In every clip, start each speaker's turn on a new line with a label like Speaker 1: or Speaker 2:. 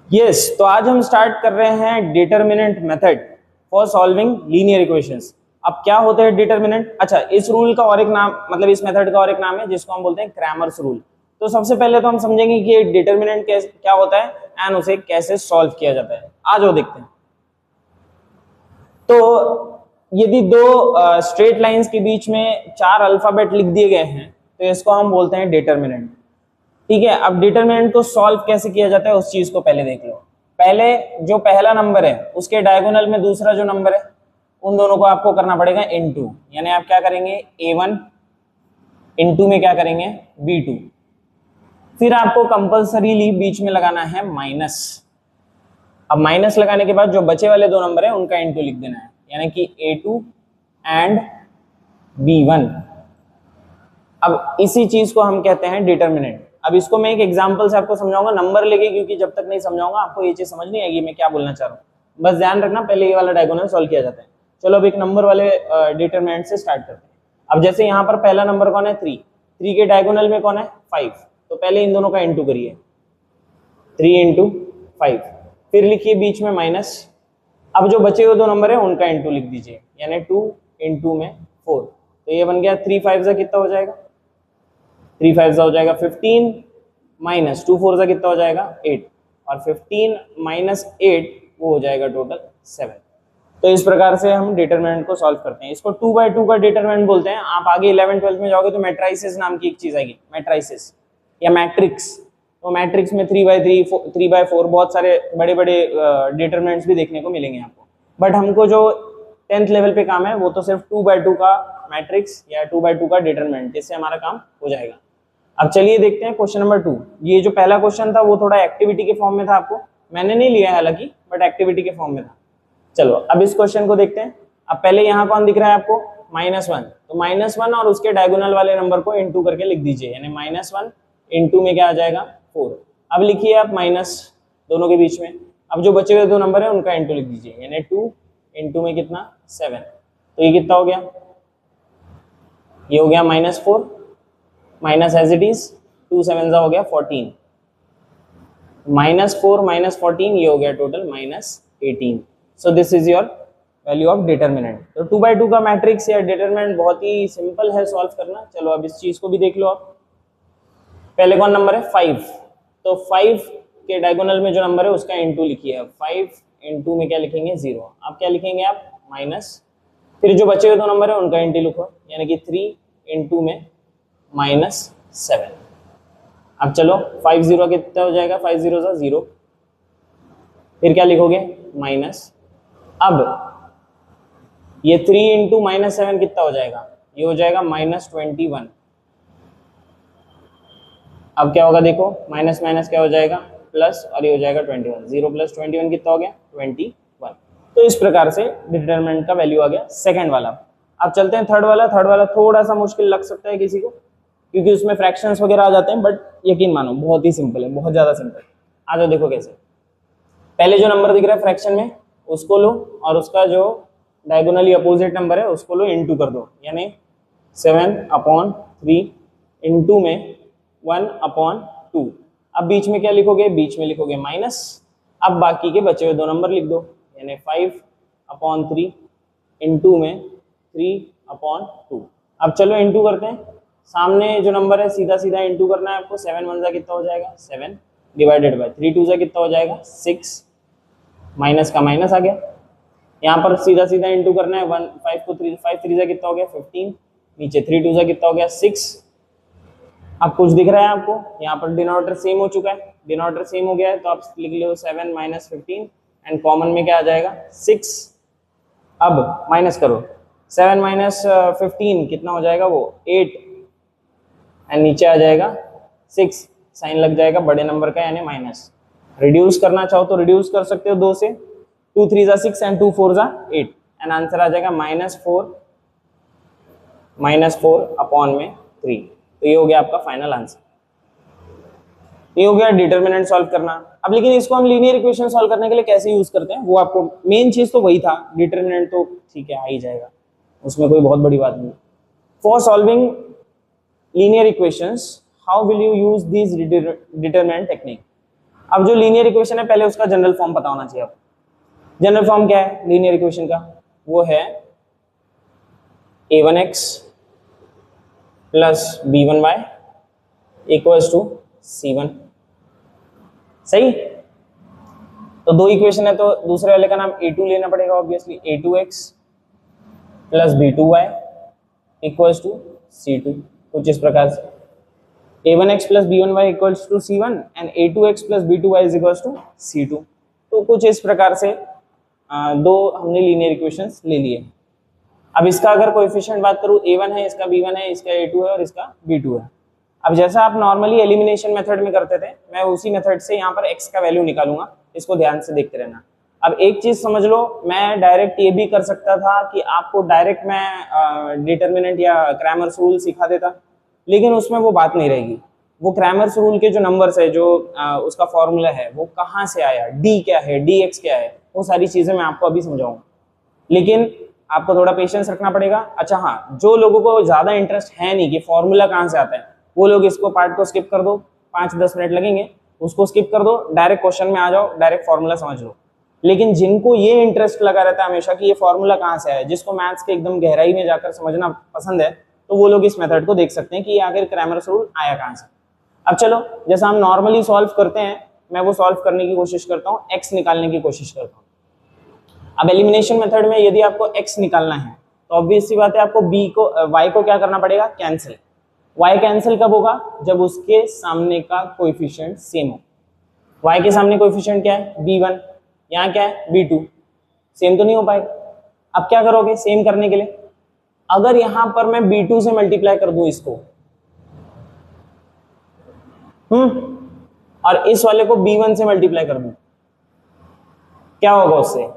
Speaker 1: Yes तो आज हम स्टार्ट कर रहे हैं determinant method for solving linear equations. अब क्या होते हैं डिटरमिनेंट? अच्छा, इस रूल का और एक नाम, मतलब इस मेथड का और एक नाम है जिसको हम बोलते हैं क्रैमर्स रूल। तो सबसे पहले तो हम समझेंगे कि ये डिटरमिनेंट क्या होता है एंड उसे कैसे सॉल्व किया जाता है। आ जाओ देखते हैं। तो यदि दो स्ट्रेट लाइंस के बीच में चार अल्फाबेट लिख दिए गए हैं तो इसको हम बोलते हैं डिटरमिनेंट। ठीक है, अब डिटरमिनेंट को सॉल्व कैसे किया जाता है उस चीज को पहले देख लो। पहले जो पहला नंबर है उसके डायगोनल में दूसरा जो नंबर है उन दोनों को आपको करना पड़ेगा इनटू, यानी आप क्या करेंगे a1 इनटू में क्या करेंगे b2। फिर आपको कंपल्सरीली बीच में लगाना है माइनस। अब माइनस लगाने के बाद जो बचे वाले दो नंबर है उनका इनटू लिख देना है, यानी कि a2 एंड b1। अब इसी चीज को हम कहते हैं डिटरमिनेंट। अब इसको मैं एक एग्जांपल से आपको समझाऊंगा नंबर लेके, क्योंकि जब तक नहीं समझाऊंगा आपको ये चीज समझ नहीं आएगी मैं क्या बोलना चाह रहा हूँ। बस ध्यान रखना, पहले ये वाला डायगोनल सॉल्व किया जाता है। चलो अब एक नंबर वाले डिटरमिनेंट से स्टार्ट करते हैं। अब जैसे यहाँ पर पहला नंबर कौन है 3, 3 के डायगोनल में कौन है 5, तो पहले इन दोनों का इंटू करिए 3 इंटू 5, फिर लिखिए बीच में माइनस। अब जो बचे हुए दो नंबर है उनका इंटू लिख दीजिए, यानी 2 इंटू में 4, तो ये बन गया 3 5 से कितना हो जाएगा 3 5 हो जाएगा 15 माइनस 2 4 से कितना हो जाएगा 8, और 15 माइनस 8 वो हो जाएगा टोटल 7। तो इस प्रकार से हम डिटरमिनेंट को सॉल्व करते हैं। इसको 2/2 का डिटरमिनेंट बोलते हैं। आप आगे 11 12 में जाओगे तो मैट्राइसिस नाम की एक चीज आएगी, मैट्राइसिस या मैट्रिक्स। तो मैट्रिक्स में 3/3 3/4 बहुत सारे बड़े बड़े डिटरमिनेंट्स भी देखने को मिलेंगे आपको। बट हमको जो 10th लेवल पे काम है वो तो सिर्फ 2/2 का मैट्रिक्स या 2/2 का डिटरमिनेंट, जिससे हमारा काम हो जाएगा। अब चलिए देखते हैं क्वेश्चन नंबर 2। ये जो पहला क्वेश्चन था वो थोड़ा एक्टिविटी के फॉर्म में था, आपको मैंने नहीं लिया है हालांकि, बट एक्टिविटी के फॉर्म में था। चलो अब इस क्वेश्चन को देखते हैं। अब पहले यहाँ कौन दिख रहा है आपको -1, तो -1 और उसके डायगोनल वाले नंबर को इंटू करके लिख दीजिए, यानी -1 इंटू में क्या आ जाएगा 4। अब लिखिए आप माइनस दोनों के बीच में। अब जो बचे हुए दो नंबर है उनका इंटू लिख दीजिए, यानी 2 इंटू में कितना 7, तो ये कितना हो गया, ये हो गया -4 माइनस एज इट इज 2 7 हो गया 14, -4 -14 ये हो गया total -18। So this is your value of determinant. तो 2/2 का मैट्रिक्स या डिटरमिनेंट बहुत ही सिंपल है सॉल्व करना। चलो अब इस चीज को भी देख लो आप। पहले कौन नंबर है 5, तो 5 के डायगोनल में जो नंबर है उसका इंटू लिखिए। 5 इंटू में क्या लिखेंगे 0, आप क्या लिखेंगे आप माइनस, फिर जो बचे हुए दो नंबर है उनका इंटू लिखो, यानी कि 3 इंटू में -7। अब चलो 5 0 कितना हो जाएगा 5 0 सा 0, फिर क्या लिखोगे माइनस। अब ये 3 इंटू -7 कितना हो जाएगा, ये हो जाएगा -21। अब क्या होगा देखो, माइनस माइनस क्या हो जाएगा प्लस, और ये हो जाएगा 21। 0 + 21 कितना हो गया 21। तो इस प्रकार से डिटरमिनेंट का वैल्यू आ गया सेकंड वाला। अब चलते हैं थर्ड वाला। थर्ड वाला थोड़ा सा मुश्किल लग सकता है किसी को, क्योंकि उसमें फ्रैक्शंस वगैरह आ जाते हैं, बट यकीन मानो बहुत ही सिंपल है, बहुत ज्यादा सिंपल। आ जाओ देखो कैसे। पहले जो नंबर दिख रहा है फ्रैक्शन में उसको लो, और उसका जो डायगोनली अपोजिट नंबर है उसको लो इंटू कर दो, यानी 7/3 इंटू में 1/2। अब बीच में क्या लिखोगे, बीच में लिखोगे माइनस। अब बाकी के बचे हुए दो नंबर लिख दो, यानी 5/3 इंटू में 3/2। अब चलो इंटू करते हैं। सामने जो नंबर है सीधा सीधा इंटू करना है आपको। 7 1 कितना हो जाएगा 7 डिवाइडेड बाय 3 2 कितना हो जाएगा 6, माइनस का माइनस आ गया। यहाँ पर सीधा सीधा इंटू करना है। 1 5 को 3 5 3 कितना हो गया 15, नीचे 3 2 कितना हो गया 6। अब कुछ दिख रहा है आपको, यहाँ पर डिनोमिनेटर सेम हो चुका है, डिनोमिनेटर सेम हो गया है, तो आप लिख लो 7 - 15 एंड कॉमन में क्या आ जाएगा 6। अब माइनस करो, 7 - 15 कितना हो जाएगा वो 8, एंड नीचे आ जाएगा 6, साइन लग जाएगा बड़े नंबर का यानी माइनस। रिड्यूस करना चाहो तो रिड्यूस कर सकते हो 2 से, 2 3 6 एंड 2 4 8, एंड आंसर आ जाएगा -4/3। तो ये हो गया आपका फाइनल आंसर। ये हो गया डिटरमिनेंट सॉल्व करना। अब लेकिन इसको हम लीनियर इक्वेशन सॉल्व करने के लिए कैसे यूज करते हैं वो आपको, मेन चीज तो वही था, डिटरमिनेंट तो ठीक है आ ही जाएगा, उसमें कोई बहुत बड़ी बात नहीं। For solving linear equations how will you use this determinant technique? अब जो लीनियर इक्वेशन है पहले उसका जनरल फॉर्म पता होना चाहिए आपको। जनरल फॉर्म क्या है लीनियर इक्वेशन का? वो है a1x plus b1y equals to c1। सही। तो दो इक्वेशन है तो दूसरे वाले का नाम a2 लेना पड़ेगा obviously, a2x plus b2y equals to c2। कुछ इस प्रकार से a1x plus b1y equals to c1 and a2x plus b2y is equals to c2। तो कुछ इस प्रकार से दो हमने लीनियर इक्वेशंस ले लिए। अब इसका अगर कोएफिशिएंट बात करूं a1 है, इसका b1 है, इसका a2 है और इसका b2 है। अब जैसा आप नॉर्मली एलिमिनेशन मेथड में करते थे, मैं उसी मेथड से यहाँ पर x का वैल्यू निकालूंगा, इसको ध्यान से देखते रहना। अब एक चीज समझ लो, मैं डायरेक्ट ये भी कर सकता था कि आपको डायरेक्ट मैं डिटर्मिनेंट या क्रैमर्स रूल सिखा देता, लेकिन उसमें वो बात नहीं रहेगी। वो क्रैमर्स रूल के जो नंबर्स है, जो उसका फॉर्मूला है, वो कहाँ से आया, d क्या है, dx क्या है, वो सारी चीजें मैं आपको अभी समझाऊंगा, लेकिन आपको थोड़ा पेशेंस रखना पड़ेगा। अच्छा हाँ, जो लोगों को ज्यादा इंटरेस्ट है नहीं कि फॉर्मूला कहाँ से आता है, वो लोग इसको पार्ट को स्किप कर दो, 5-10 मिनट लगेंगे, उसको स्किप कर दो, डायरेक्ट क्वेश्चन में आ जाओ, डायरेक्ट फॉर्मूला समझ लो। लेकिन जिनको ये इंटरेस्ट लगा रहता है हमेशा कि ये फॉर्मूला कहाँ से आया, जिसको मैथ्स के एकदम गहराई में जाकर समझना पसंद है, तो वो लोग इस मेथड को देख सकते हैं कि आखिर क्रैमर्स रूल आया कहाँ से। अब चलो, जैसा हम नॉर्मली सॉल्व करते हैं, मैं वो सॉल्व करने की कोशिश करता हूँ, एक्स निकालने की कोशिश करता हूँ। अब एलिमिनेशन मेथड में यदि आपको x निकालना है तो ऑब्वियस सी बात है, आपको y को क्या करना पड़ेगा, कैंसिल। y कैंसिल कब होगा, जब उसके सामने का कोएफिशिएंट सेम हो। y के सामने कोएफिशिएंट क्या है, b1, यहाँ क्या है, b2, सेम तो नहीं हो पाएगा। अब क्या करोगे सेम करने के लिए, अगर यहां पर मैं b2 से मल्टीप्लाई कर दूं इसको, और इस वाले को b1 से मल्टीप्लाई कर दूं, क्या होगा उससे,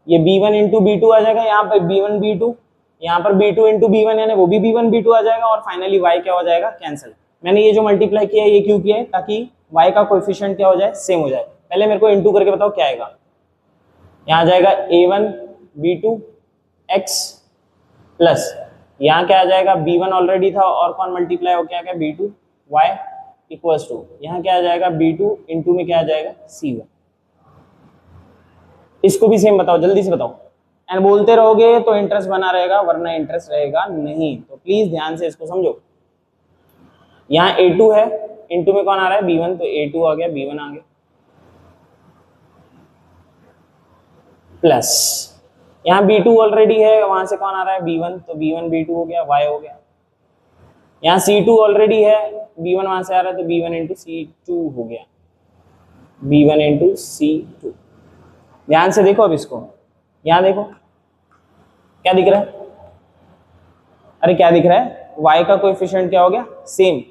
Speaker 1: ये b1 इंटू b2 आ जाएगा, यहाँ पर b1 b2, यहाँ पर b2 इंटू b1 यानी वो भी b1 b2 आ जाएगा, और फाइनली y क्या हो जाएगा, कैंसिल। मैंने ये जो मल्टीप्लाई किया है ये क्यों किया है, ताकि y का कोएफिशिएंट क्या हो जाए, सेम हो जाए। पहले मेरे को इंटू करके बताओ क्या आएगा, यहाँ आ जाएगा a1 b2 x प्लस यहाँ क्या आ जाएगा, b1 ऑलरेडी था और कौन मल्टीप्लाई हो क्या b2 y इक्वल्स टू यहाँ क्या आ जाएगा, b2 इंटू में क्या आ जाएगा, c1। इसको भी सेम बताओ, जल्दी से बताओ, एंड बोलते रहोगे तो इंटरेस्ट बना रहेगा, वरना इंटरेस्ट रहेगा नहीं। तो प्लीज ध्यान से इसको समझो। यहाँ a2 है, इंटू में कौन आ रहा है, b1, तो a2 आ गया, b1 आ गया, प्लस यहाँ b2 ऑलरेडी है, वहां से कौन आ रहा है, b1, तो b1 b2 हो गया, y हो गया। यहाँ c2 ऑलरेडी है, b1 वहां से आ रहा है, तो b1 इंटू c2 हो गया, b1 इंटू c2। ध्यान से देखो अब इसको, यहां देखो क्या दिख रहा है, अरे क्या दिख रहा है, y का कोएफिशिएंट क्या हो गया, सेम।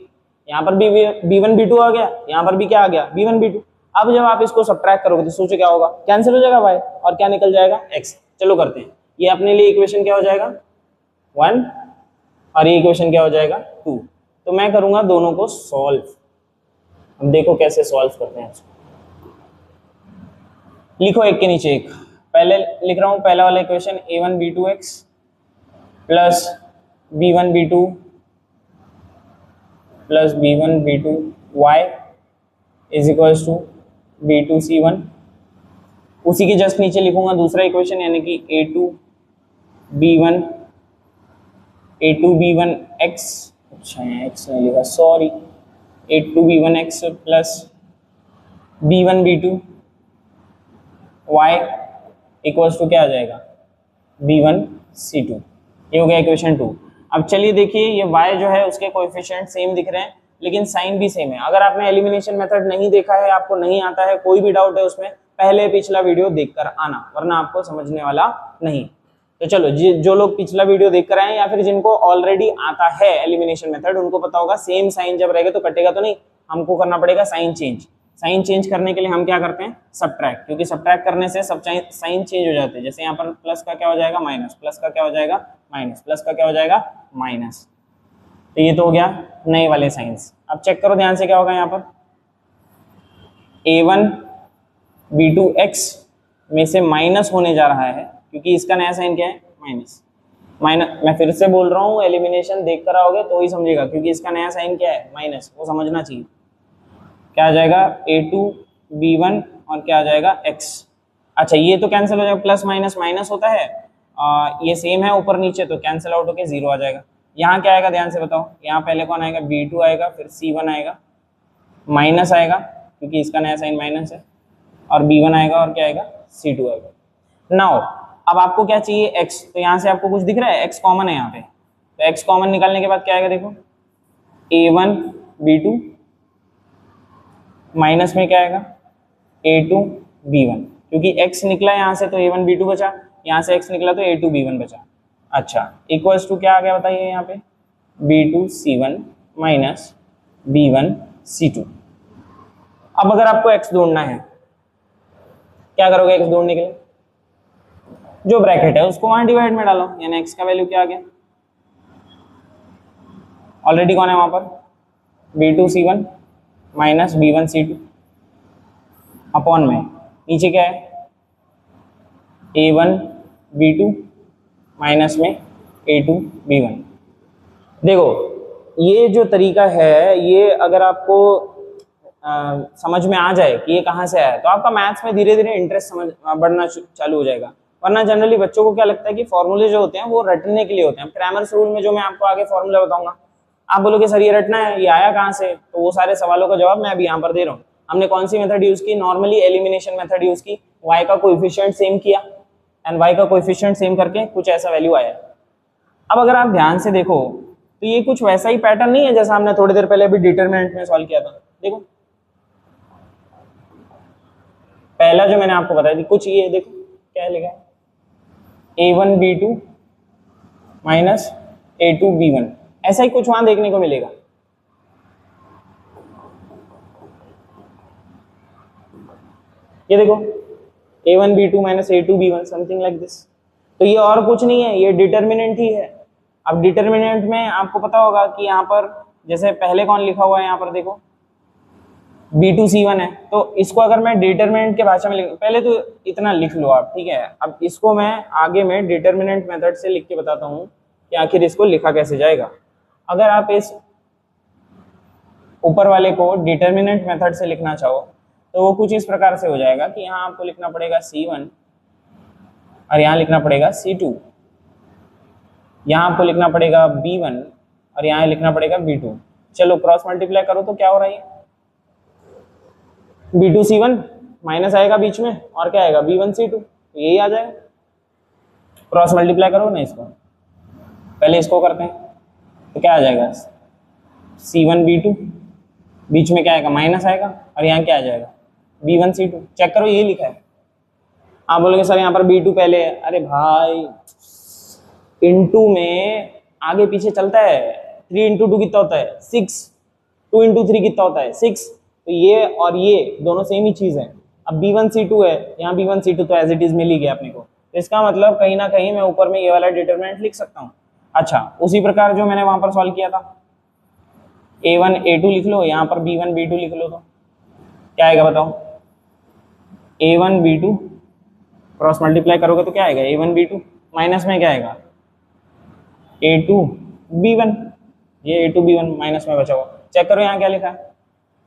Speaker 1: यहाँ पर भी b1 b2 आ गया, यहाँ पर भी क्या आ गया, b1 b2। अब जब आप इसको सब्ट्रैक्ट करोगे तो सोचो क्या होगा, कैंसिल हो जाएगा y और क्या निकल जाएगा, x। चलो करते हैं, ये अपने लिए इक्वेशन क्या हो जाएगा 1 और ये इक्वेशन क्या हो जाएगा 2। तो मैं करूंगा दोनों को सॉल्व। अब देखो कैसे सॉल्व करते हैं। लिखो एक के नीचे एक, पहले लिख रहा हूं पहला वाला equation a1 b2x plus b1 b2 plus b1 b2 y is equals to b2 c1। उसी के जस्ट नीचे लिखूंगा दूसरा इक्वेशन, यानी कि a2 b1 x, अच्छा है x नहीं लिखा, sorry, a2 b1 x plus b1 b2 y equals to क्या आ जाएगा, b1 c2। ये हो गया इक्वेशन 2। अब चलिए देखिए, ये y जो है उसके कोएफिशिएंट सेम दिख रहे हैं, लेकिन साइन भी सेम है। अगर आपने एलिमिनेशन मेथड नहीं देखा है, आपको नहीं आता है, कोई भी डाउट है उसमें, पहले पिछला वीडियो देखकर आना, वरना आपको समझने वाला नहीं। तो चलो, जो लोग पिछला वीडियो देख कर आए या फिर जिनको ऑलरेडी आता है एलिमिनेशन मेथड, उनको पता होगा सेम साइन जब रहेगा तो कटेगा तो नहीं, हमको करना पड़ेगा साइन चेंज। साइन चेंज करने के लिए हम क्या करते हैं, सब्ट्रैक्ट, क्योंकि सब्ट्रैक्ट करने से सब साइन चेंज हो जाते हैं। जैसे यहाँ पर प्लस का क्या हो जाएगा माइनस, प्लस का क्या हो जाएगा माइनस, प्लस का क्या हो जाएगा माइनस। तो ये तो हो गया नए वाले साइंस। अब चेक करो ध्यान से क्या होगा, यहाँ पर a1 b2x में से माइनस होने जा रहा है, क्योंकि इसका नया साइन क्या है, माइनस। मैं फिर से बोल रहा हूँ, एलिमिनेशन देख कर आओगे तो ही समझेगा, क्योंकि इसका नया साइन क्या है, माइनस, वो समझना चाहिए। क्या आ जाएगा, a2 b1 और क्या आ जाएगा x। अच्छा ये तो कैंसिल हो जाएगा, प्लस माइनस माइनस होता है, ये सेम है ऊपर नीचे तो कैंसिल आउट होके 0 आ जाएगा। यहाँ क्या आएगा ध्यान से बताओ, यहाँ पहले कौन आएगा, b2 आएगा, फिर c1 आएगा, माइनस आएगा क्योंकि इसका नया साइन माइनस है, और b1 आएगा और क्या आएगा, c2 आएगा। नाउ अब आपको क्या चाहिए, x, तो यहाँ से आपको कुछ दिख रहा है, x कॉमन है यहाँ पे, तो x कॉमन निकालने के बाद क्या आएगा देखो, a1 b2 माइनस में क्या आएगा, a2 b1, क्योंकि x निकला यहाँ से तो a1 b2 बचा, यहाँ से x निकला तो a2 b1 बचा। अच्छा इक्वल्स टू क्या आ गया बताइए यहाँ पे, b2 c1 minus b1 c2। अब अगर आपको x ढूंढना है क्या करोगे, x ढूंढने के लिए जो ब्रैकेट है उसको वहां डिवाइड में डालो, यानी x का वैल्यू क्या आ गया, ऑलरेडी कौन है वहां पर, b2 c1 minus b1 c2 upon में नीचे क्या है, a1 b2 माइनस में a2 b1। देखो ये जो तरीका है, ये अगर आपको समझ में आ जाए कि ये कहाँ से आया है, तो आपका मैथ्स में धीरे धीरे इंटरेस्ट बढ़ना चालू हो जाएगा। वरना जनरली बच्चों को क्या लगता है कि फॉर्मूले जो होते हैं वो रटने के लिए होते हैं। क्रैमर्स रूल में जो मैं आपको आगे फॉर्मूला बताऊंगा, आप बोलोगे सर ये रटना है, ये आया कहाँ से, तो वो सारे सवालों का जवाब मैं अभी यहाँ पर दे रहा हूँ। हमने कौन सी मेथड यूज की, नॉर्मली एलिमिनेशन मेथड यूज की, y का कोएफिशिएंट सेम किया एंड y का कोएफिशिएंट सेम करके कुछ ऐसा वैल्यू आया। अब अगर आप ध्यान से देखो तो ये कुछ वैसा ही पैटर्न नहीं है जैसा हमने थोड़ी देर पहले अभी डिटरमिनेंट में सॉल्व किया था। देखो पहला जो मैंने आपको बताया थी कुछ ये देखो क्या लिखा है, a1 b2 minus a2 b1, ऐसा ही कुछ वहां देखने को मिलेगा। ये देखो a1 b2 minus a2 b1 something like this. तो ये और कुछ नहीं है, ये डिटरमिनेंट ही है। अब डिटरमिनेंट में आपको पता होगा कि यहाँ पर जैसे पहले कौन लिखा हुआ है, यहाँ पर देखो b2 c1 है, तो इसको अगर मैं डिटरमिनेंट के भाषा में लिख, पहले तो इतना लिख लो आप, ठीक है। अब इसको मैं आगे में डिटरमिनेंट मेथड से लिख के बताता हूँ कि आखिर इसको लिखा कैसे जाएगा। अगर आप इस ऊपर वाले को डिटरमिनेंट मेथड से लिखना चाहो तो वो कुछ इस प्रकार से हो जाएगा कि यहाँ आपको लिखना पड़ेगा c1 और यहाँ लिखना पड़ेगा c2, यहाँ आपको लिखना पड़ेगा b1 और यहाँ लिखना पड़ेगा b2। चलो क्रॉस मल्टीप्लाई करो तो क्या हो रहा है, b2 c1 माइनस आएगा बीच में और क्या आएगा b1 c2, तो यही आ जाएगा। क्रॉस मल्टीप्लाई करो ना इसको, पहले इसको करते हैं तो क्या आ जाएगा, c1 b2 बीच में क्या आएगा माइनस आएगा और यहाँ क्या आ जाएगा b1 c2। चेक करो यही लिखा है। आप बोलोगे सर यहाँ पर b2 पहले है, अरे भाई इनटू में आगे पीछे चलता है, 3 इंटू 2 कितना होता है 6, 2 इंटू 3 कितना होता है 6, तो ये और ये दोनों सेम ही चीज है। अब b1 c2 है, यहाँ b1 c2 तो एज इट इज मिल ही गया अपने को, तो इसका मतलब कहीं ना कहीं मैं ऊपर में ये वाला डिटरमिनेंट लिख सकता हूँ। अच्छा उसी प्रकार जो मैंने वहां पर सॉल्व किया था, a1 a2 लिख लो, यहाँ पर b1 b2 लिख लो, तो क्या आएगा बताओ, a1 b2 क्रॉस मल्टीप्लाई करोगे तो क्या आएगा a1 b2 माइनस में क्या आएगा a2 b1, ये a2 b1 माइनस में बचा हुआ। चेक करो यहाँ क्या लिखा है,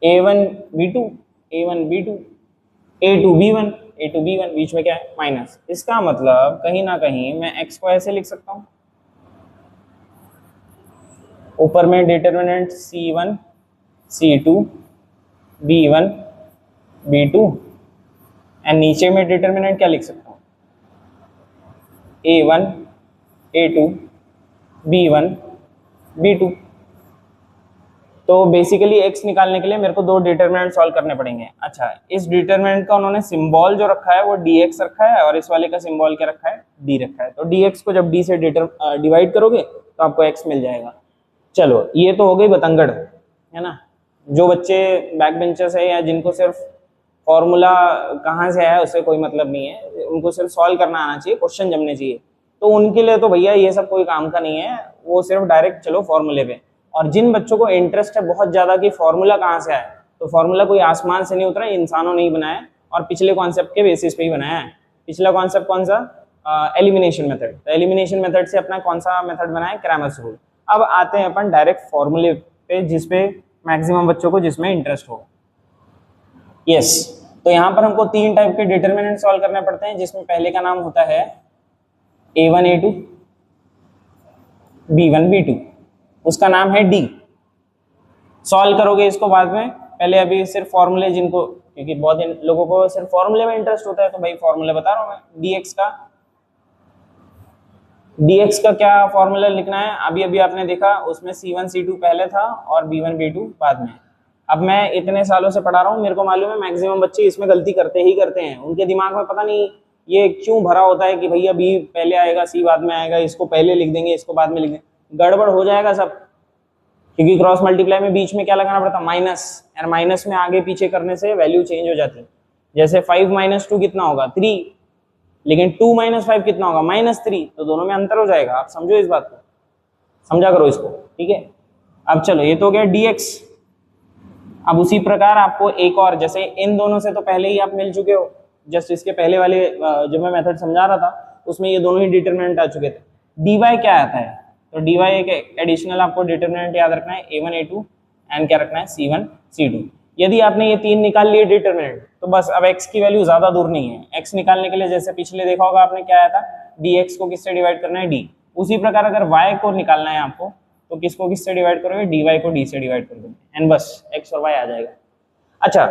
Speaker 1: a1 b2 a1 b2 a2 b1 a2 b1, बीच में क्या है माइनस। इसका मतलब कहीं ना कहीं मैं x को ऐसे लिख सकता हूँ, ऊपर में determinant c1 c2 b1 b2 and नीचे में डिटरमिनेंट क्या लिख सकता हूँ, a1 a2 b1 b2। तो बेसिकली x निकालने के लिए मेरे को दो डिटरमिनेंट सॉल्व करने पड़ेंगे। अच्छा इस डिटरमिनेंट का उन्होंने सिंबल जो रखा है वो dx रखा है और इस वाले का सिंबल क्या रखा है d रखा है। तो dx को जब d से डिवाइड करोगे तो आपको x मिल जाएगा। चलो ये तो हो गई बतंगड़, है ना। जो बच्चे बैक बेंचर्स है या जिनको सिर्फ फॉर्मूला कहाँ से आया उससे कोई मतलब नहीं है, उनको सिर्फ सॉल्व करना आना चाहिए, क्वेश्चन जमने चाहिए, तो उनके लिए तो भैया ये सब कोई काम का नहीं है, वो सिर्फ डायरेक्ट चलो फॉर्मूले पे। और जिन बच्चों को इंटरेस्ट है बहुत ज्यादा कि फॉर्मूला कहाँ से आया, तो फॉर्मूला कोई आसमान से नहीं उतरा, इंसानों ने ही बनाया और पिछले कॉन्सेप्ट के बेसिस पे ही बनाया है। पिछला कॉन्सेप्ट कौन सा, एलिमिनेशन मेथड। तो एलिमिनेशन मेथड से अपना कौन सा मेथड बनाया, क्रैमर्स रूल। अब आते हैं अपन डायरेक्ट फॉर्मूले पे, जिसपे मैक्सिमम बच्चों को जिसमें इंटरेस्ट हो। यस तो यहाँ पर हमको 3 टाइप के डिटरमिनेंट सॉल्व करने पड़ते हैं, जिसमें पहले का नाम होता है A1 A2 B1 B2, उसका नाम है D। सॉल्व करोगे इसको बाद में, पहले अभी सिर्फ फॉर्मूले जिनको, क्योंकि बहुत लोगों को सिर्फ फॉर्मूले में इंटरेस्ट होता है, तो भाई फॉर्मूले बता रहा हूं मैं। dx का क्या फॉर्मूला लिखना है, अभी अभी आपने देखा उसमें C1 C2 पहले था और B1 B2 बाद में। अब मैं इतने सालों से पढ़ा रहा हूँ, मेरे को मालूम है मैक्सिमम बच्चे इसमें गलती करते हैं। उनके दिमाग में पता नहीं ये क्यों भरा होता है कि भैया B पहले आएगा C बाद में आएगा, इसको पहले लिख देंगे इसको बाद में लिख देंगे, गड़बड़ हो जाएगा सब। क्योंकि क्रॉस मल्टीप्लाई में बीच में क्या लगाना पड़ता है, माइनस, और माइनस में आगे पीछे करने से वैल्यू चेंज हो जाती है। जैसे 5 - 2 कितना होगा 3, लेकिन 2 - 5 कितना होगा -3, तो दोनों में अंतर हो जाएगा। आप समझो इस बात को, समझा करो इसको, ठीक है। अब चलो ये तो हो गया dx। अब उसी प्रकार आपको एक और, जैसे इन दोनों से तो पहले ही आप मिल चुके हो, जस्ट इसके पहले वाले जो मैं मेथड समझा रहा था उसमें ये दोनों ही डिटरमिनेंट आ चुके थे। dy क्या आता है, तो dy एक एडिशनल आपको डिटरमिनेंट याद रखना है, A1 A2 एंड क्या रखना है C1 C2। यदि आपने ये 3 निकाल लिए डिटरमिनेंट, तो बस अब x की वैल्यू ज्यादा दूर नहीं है। x निकालने के लिए जैसे पिछले देखा होगा आपने क्या आया था, dx को किससे डिवाइड करना है, d। उसी प्रकार अगर y को निकालना है आपको, तो किसको किससे डिवाइड करोगे, dy को d से डिवाइड कर दोगे, एंड बस x और y आ जाएगा। अच्छा,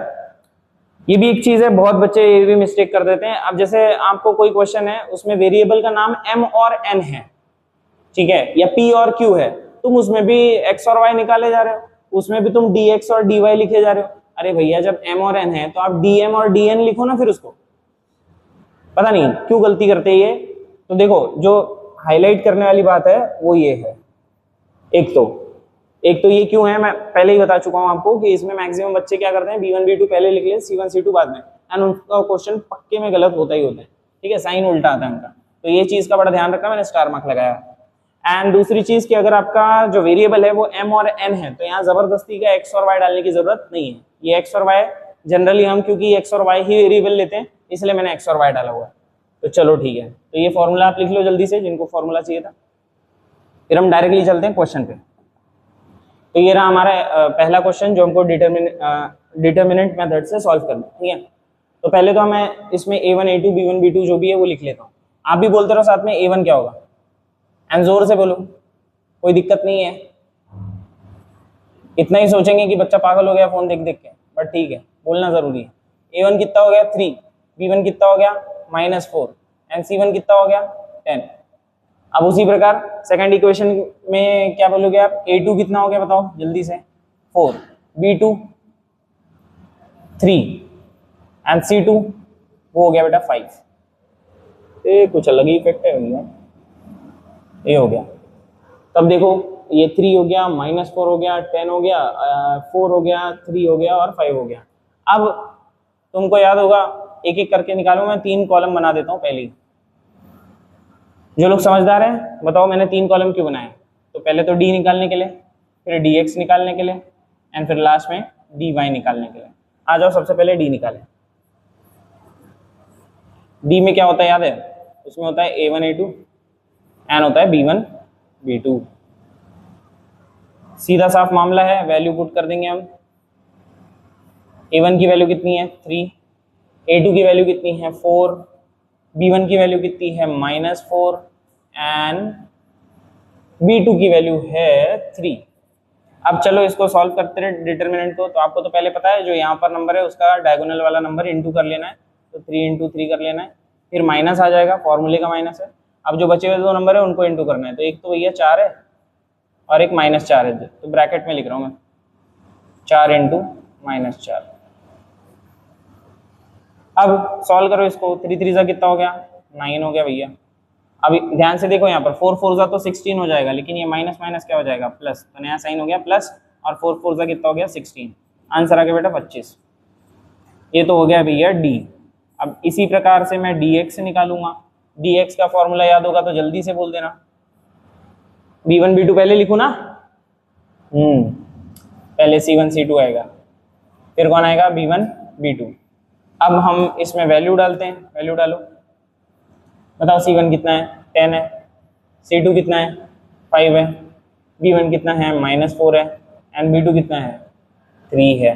Speaker 1: ये भी एक चीज है, बहुत बच्चे ये भी मिस्टेक कर देते हैं। अब जैसे आपको कोई क्वेश्चन है, उसमें वेरिएबल का नाम m और n है, ठीक है, या p और q है, तुम उसमें भी x और y निकाले जा रहे हो, उसमें भी तुम dx और dy लिखे जा रहे हो। अरे भैया जब m और n है तो आप dm और dn लिखो ना, फिर उसको। पता नहीं क्यों गलती करते हैं ये। तो देखो, जो हाईलाइट करने वाली बात है वो ये है, एक तो ये क्यों है, मैं पहले ही बता चुका हूं आपको कि इसमें मैक्सिमम बच्चे क्या करते हैं, B1 B2 पहले लिख ले, C1 C2 बाद में, एंड उनका क्वेश्चन पक्के में गलत होता ही होता है, ठीक है, साइन उल्टा आता है उनका। तो ये चीज का बड़ा ध्यान रखना, मैंने स्टार मार्क लगाया। एंड दूसरी चीज कि अगर आपका जो वेरिएबल है वो m और n है, तो यहाँ जबरदस्ती का x और y डालने की जरूरत नहीं है। ये x और y जनरली हम, क्योंकि x और y ही वेरिएबल लेते हैं, इसलिए मैंने x और y डाला हुआ है। तो चलो ठीक है, तो ये फॉर्मूला आप लिख लो जल्दी से, जिनको फॉर्मूला चाहिए था। फिर हम डायरेक्टली चलते हैं क्वेश्चन पे। तो ये रहा हमारा पहला क्वेश्चन, जो हमको डिटरमिनेंट मेथड से सॉल्व करना है, ठीक है। तो पहले तो हमें इसमें A1 A2 B1 B2 जो भी है वो लिख लेता हूँ। आप भी बोलते रहो साथ में A1 क्या होगा, एंड जोर से बोलो, कोई दिक्कत नहीं है। इतना ही सोचेंगे कि बच्चा पागल हो गया फोन देख देख के, बट ठीक है, बोलना जरूरी है। A1 कितना हो गया 3, B1 कितना हो गया -4, एंड C1 कितना हो गया 10। अब उसी प्रकार सेकंड इक्वेशन में क्या बोलोगे आप, A2 कितना हो गया बताओ जल्दी से, 4, B2 3, एंड C2 वो हो गया बेटा 5। ये कुछ अलग ही इफेक्ट है भैया, ये हो गया। तब देखो ये 3 हो गया, -4 हो गया, 10 हो गया, 4 हो गया, 3 हो गया और 5 हो गया। अब तुमको याद होगा, एक एक करके निकालो, मैं 3 कॉलम बना देता हूँ पहले ही। जो लोग समझदार हैं बताओ मैंने 3 कॉलम क्यों बनाए। तो पहले तो d निकालने के लिए, फिर dx निकालने के लिए, एंड फिर लास्ट में dy निकालने के लिए। आ जाओ सबसे पहले d निकालें। d में क्या होता है याद है, उसमें होता है A1 A2, n होता है B1 B2। सीधा साफ मामला है, वैल्यू पुट कर देंगे हम। A1 की वैल्यू कितनी है 3, A2 की वैल्यू कितनी है 4, B1 की वैल्यू कितनी है -4, एंड B2 की वैल्यू है 3। अब चलो इसको सॉल्व करते रहे डिटरमिनेंट को। तो आपको तो पहले पता है जो यहाँ पर नंबर है उसका डायगोनल वाला नंबर इंटू कर लेना है, तो 3 × 3 कर लेना है, फिर माइनस आ जाएगा, फॉर्मूले का माइनस है। अब जो बचे हुए 2 नंबर है उनको इंटू करना है, तो एक तो भैया 4 है और एक -4 है, तो ब्रैकेट में लिख रहा हूँ मैं 4 × -4। अब सॉल्व करो इसको, 3 3 जा कितना हो गया 9 हो गया भैया। अभी ध्यान से देखो, यहाँ पर 4 4 जा तो 16 हो जाएगा, लेकिन ये माइनस माइनस क्या हो जाएगा प्लस, तो नया साइन हो गया प्लस, और 4 4 जा कितना हो गया 16, आंसर आ गया बेटा 25। ये तो हो गया भैया डी। अब इसी प्रकार से मैं dx निकालूंगा। dx का फॉर्मूला याद होगा तो जल्दी से बोल देना। b1 b2 पहले लिखू ना, पहले c1 c2 आएगा, फिर कौन आएगा b1 b2। अब हम इसमें वैल्यू डालते हैं, वैल्यू डालो, बताओ c1 कितना है 10 है, c2 कितना है 5 है, b1 कितना है -4 है, एंड b2 कितना है 3 है।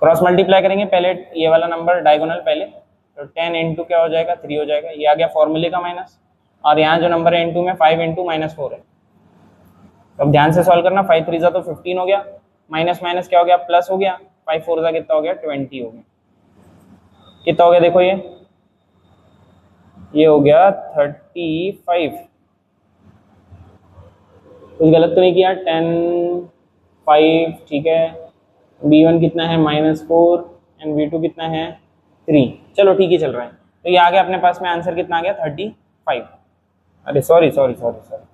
Speaker 1: क्रॉस मल्टीप्लाई करेंगे, पहले ये वाला नंबर डायगोनल पहले, तो 10 इंटू क्या हो जाएगा 3 हो जाएगा, ये आ गया फॉर्मूले का माइनस, और यहाँ जो नंबर है इंटू में 5 इंटू -4 है। तो अब ध्यान से सॉल्व करना, 5 3 जा तो 15 हो गया, माइनस माइनस क्या हो गया प्लस हो गया, 5 4 जा कितना हो गया 20 हो गया। कितना हो गया देखो, ये हो गया 35। कुछ गलत तो नहीं किया, 10 5 ठीक है। b1 कितना है -4 एंड b2 कितना है 3, चलो ठीक ही चल रहा है। तो ये आ गया अपने पास में आंसर कितना आ गया 35। अरे सॉरी सॉरी सॉरी सॉरी,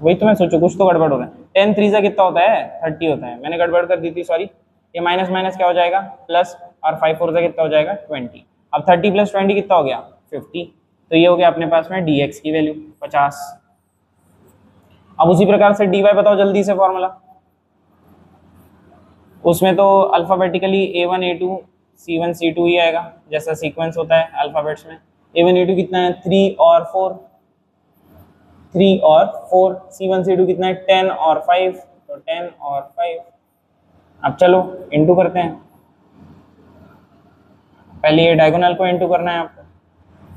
Speaker 1: वही तो मैं सोचू कुछ तो गड़बड़ हो रहा है। 10 3 कितना होता है 30 होता है, मैंने गड़बड़ कर दी थी सॉरी। ये माइनस माइनस क्या हो जाएगा प्लस, और 5 4 कितना हो जाएगा 20। अब 30 + 20 कितना हो गया 50। तो ये हो गया अपने पास में dx की वैल्यू 50। अब उसी प्रकार से dy बताओ जल्दी से फॉर्मूला। उसमें तो alphabetically a1 a2 c1 c2 ही आएगा, जैसा सीक्वेंस होता है अल्फाबेट्स में। a1 a2 कितना है 3 और 4, 3 और 4, c1 c2 कितना है 10 और 5, तो 10 और 5। अब चलो इंटू करते हैं, पहले ये डायगोनल को इंटू करना है आपको।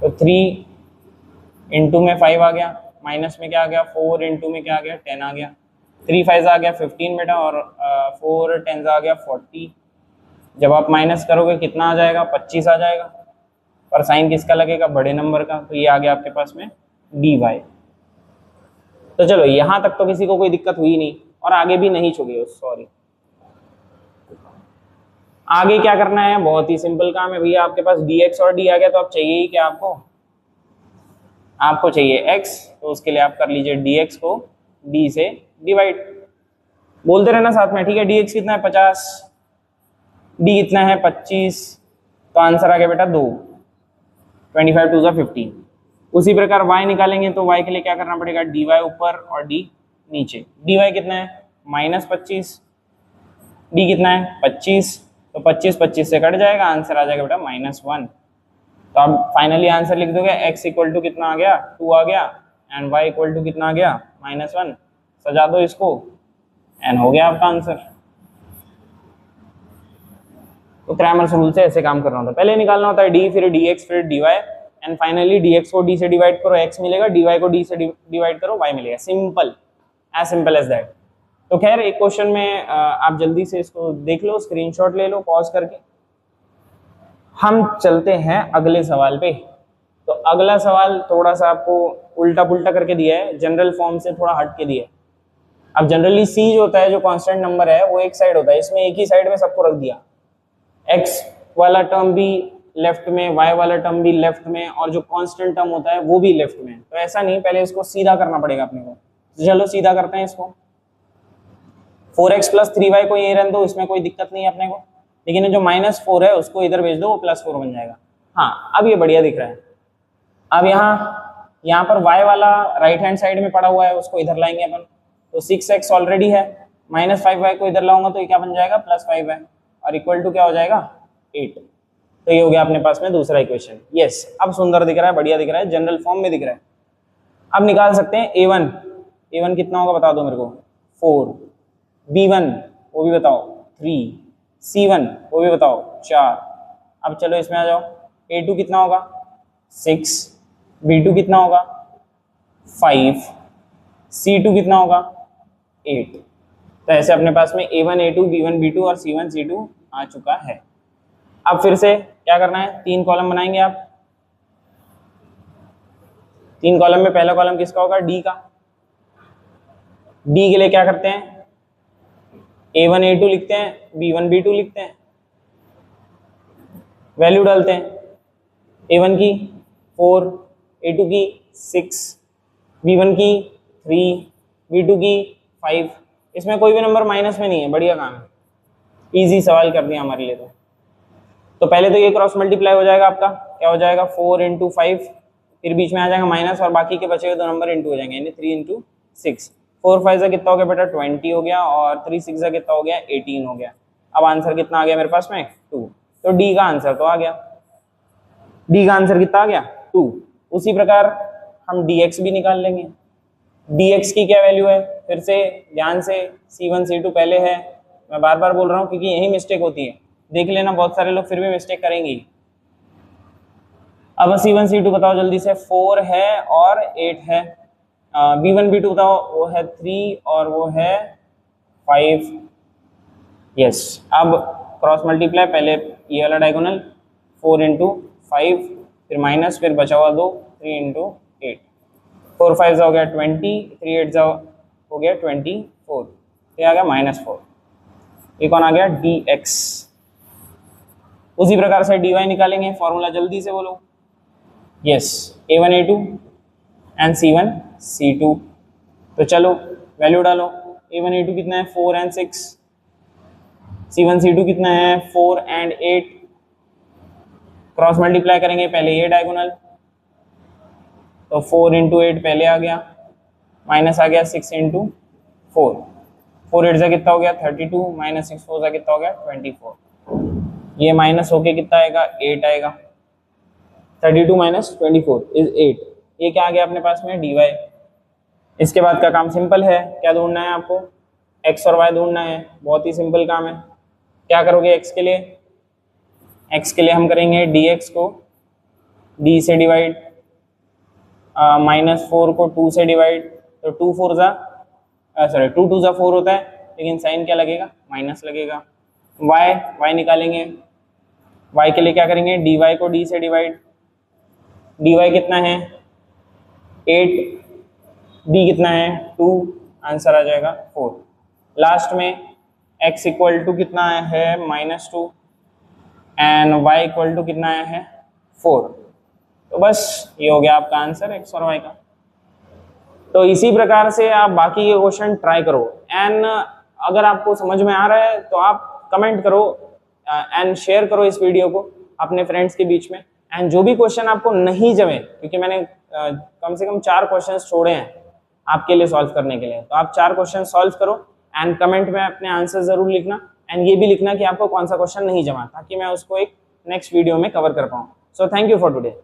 Speaker 1: तो 3 इंटू में 5 आ गया, माइनस में क्या आ गया 4 इंटू में क्या आ गया 10 आ गया, 3 5 आ गया 15 बेटा, और 4 10 आ गया 40। जब आप माइनस करोगे कितना आ जाएगा 25 आ जाएगा, और साइन किसका लगेगा बड़े नंबर का, तो ये आ गया आपके पास में dy। तो चलो यहाँ तक तो किसी को कोई दिक्कत हुई नहीं, और आगे भी नहीं छुगी सॉरी। आगे क्या करना है, बहुत ही सिंपल काम है भैया, आपके पास dx और d आ गया, तो अब चाहिए ही क्या आपको चाहिए x, तो उसके लिए आप कर लीजिए dx को d से डिवाइड, बोलते रहना साथ में, ठीक है। dx कितना है 50, d कितना है 25, तो आंसर आ गया बेटा 2, 25 2 जा 15। उसी प्रकार y निकालेंगे, तो y के लिए क्या करना पड़ेगा dy ऊपर और d नीचे। dy कितना है -25, d कितना है 25, तो 25 25 से कट जाएगा, आंसर आ जाएगा बेटा -1। तो अब फाइनली आंसर लिख दोगे, x इक्वल टू कितना आ गया 2 आ गया, एंड y इक्वल टू कितना आ गया -1। सजा दो इसको, एंड हो गया आपका आंसर। तो क्रैमर्स रूल से ऐसे काम करना होता है, पहले निकालना होता है d, फिर dx, फिर dy, एंड फाइनली dx को d से डिवाइड करो x मिलेगा, dy को d से डिवाइड करो y मिलेगा। Simple as that. तो खैर एक क्वेश्चन में आप जल्दी से इसको देख लो, स्क्रीनशॉट ले लो पॉज करके। हम चलते हैं अगले सवाल पे। तो अगला सवाल थोड़ा सा आपको उल्टा पुल्टा करके दिया है, जनरल फॉर्म से थोड़ा हट के दिया है। अब जनरली c जो होता है, जो कांस्टेंट नंबर है, वो एक साइड होता है, इसमें एक ही साइड में सबको रख दिया, x वाला टर्म भी लेफ्ट में, y वाला टर्म भी लेफ्ट में, और जो कांस्टेंट टर्म होता है वो भी लेफ्ट में। तो ऐसा नहीं, पहले इसको सीधा करना पड़ेगा अपने को। तो चलो सीधा करते हैं इसको। 4x + 3y को यही रहने दो, इसमें कोई दिक्कत नहीं है अपने को, लेकिन जो -4 है उसको इधर भेज दो, वो +4 बन जाएगा। हाँ अब ये बढ़िया दिख रहा है। अब यहाँ पर y वाला राइट हैंड साइड में पड़ा हुआ है, उसको इधर लाएंगे अपन। तो 6x ऑलरेडी है, -5y को इधर लाऊंगा तो ये क्या बन जाएगा +5y, और इक्वल टू क्या हो जाएगा 8। तो ये हो गया अपने पास में दूसरा इक्वेशन। यस, अब सुंदर दिख रहा है, बढ़िया दिख रहा है, जनरल फॉर्म में दिख रहा है। अब निकाल सकते हैं a1 कितना होगा बता दो मेरे को 4, b1 वो भी बताओ 3, c1 वो भी बताओ 4। अब चलो इसमें आ जाओ, a2 कितना होगा 6, b2 कितना होगा 5, c2 कितना होगा 8। तो ऐसे अपने पास में a1 a2 b1 b2 और c1 c2 आ चुका है। अब फिर से क्या करना है, 3 कॉलम बनाएंगे आप। 3 कॉलम में पहला कॉलम किसका होगा d का। d के लिए क्या करते हैं, a1 a2 लिखते हैं, b1 b2 लिखते हैं, वैल्यू डालते हैं, a1 की 4, a2 की 6, b1 की 3, b2 की 5। इसमें कोई भी नंबर माइनस में नहीं है, बढ़िया काम है, इजी सवाल कर दिया हमारे लिए। तो पहले तो ये क्रॉस मल्टीप्लाई हो जाएगा आपका, क्या हो जाएगा 4 × 5, फिर बीच में आ जाएगा माइनस, और बाकी के बचे हुए 2 नंबर इंटू हो जाएंगे, यानी 3 × 6। 4 5 से कितना हो गया बेटा 20 हो गया, और 3 6 से कितना हो गया 18 हो गया। अब आंसर कितना आ गया मेरे पास में 2। तो डी का आंसर तो आ गया, डी का आंसर कितना आ गया 2। उसी प्रकार हम dx भी निकाल लेंगे। dx की क्या वैल्यू है, फिर से ध्यान से, c1 c2 पहले है, मैं बार बार बोल रहा हूँ क्योंकि यही मिस्टेक होती है। देख लेना, बहुत सारे लोग फिर भी मिस्टेक करेंगे। अब C1 C2 बताओ जल्दी से। 4 है और 8 है। B1 B2 बताओ, वो है 3 और वो है 5। यस, अब क्रॉस मल्टीप्लाई, पहले ये वाला डायगोनल 4 इंटू 5, फिर माइनस, फिर बचा हुआ 2, 3 इंटू 8, 4 5 हो गया 20, 3 8 हो गया 24, ये आ गया -4। ये कौन आ गया? dx। उसी प्रकार से dy निकालेंगे, फॉर्मूला जल्दी से बोलो। Yes, a1 a2 and c1 c2। तो चलो वैल्यू डालो। a1 a2 कितना है? 4 एंड 6। c1 c2 कितना है? 4 एंड 8। क्रॉस मल्टीप्लाई करेंगे, पहले ये डायगोनल, तो 4 इंटू 8 पहले आ गया, माइनस आ गया 6 इंटू 4, 4 8 जा कितना हो गया? 32, माइनस 6 4 जा कितना हो गया? 24। ये माइनस होके कितना आएगा? 8 आएगा। 32 माइनस 24 इज 8। ये क्या आ गया अपने पास में? dy। इसके बाद का काम सिंपल है। क्या ढूंढना है आपको? x और y ढूंढना है। बहुत ही सिंपल काम है। क्या करोगे x के लिए? x के लिए हम करेंगे dx को d से डिवाइड, -4 को 2 से डिवाइड, तो 2 4 जा सॉरी 2 2 जा 4 होता है, लेकिन साइन क्या लगेगा? माइनस लगेगा। y निकालेंगे। y के लिए क्या करेंगे? dy को d से डिवाइड, dy कितना है? 8, d कितना है? 2, आंसर आ जाएगा 4। लास्ट में x इक्वल टू कितना है? -2 एंड y इक्वल टू कितना है? 4। तो बस ये हो गया आपका आंसर x और y का। तो इसी प्रकार से आप बाकी के क्वेश्चन ट्राई करो, एंड अगर आपको समझ में आ रहा है तो आप कमेंट करो एंड शेयर करो इस वीडियो को अपने फ्रेंड्स के बीच में। एंड जो भी क्वेश्चन आपको नहीं जमे, क्योंकि मैंने कम से कम 4 क्वेश्चन छोड़े हैं आपके लिए सॉल्व करने के लिए, तो आप 4 क्वेश्चन सॉल्व करो एंड कमेंट में अपने आंसर जरूर लिखना, एंड ये भी लिखना कि आपको कौन सा क्वेश्चन नहीं जमा, ताकि मैं उसको एक नेक्स्ट वीडियो में कवर कर पाऊँ। So thank you for today.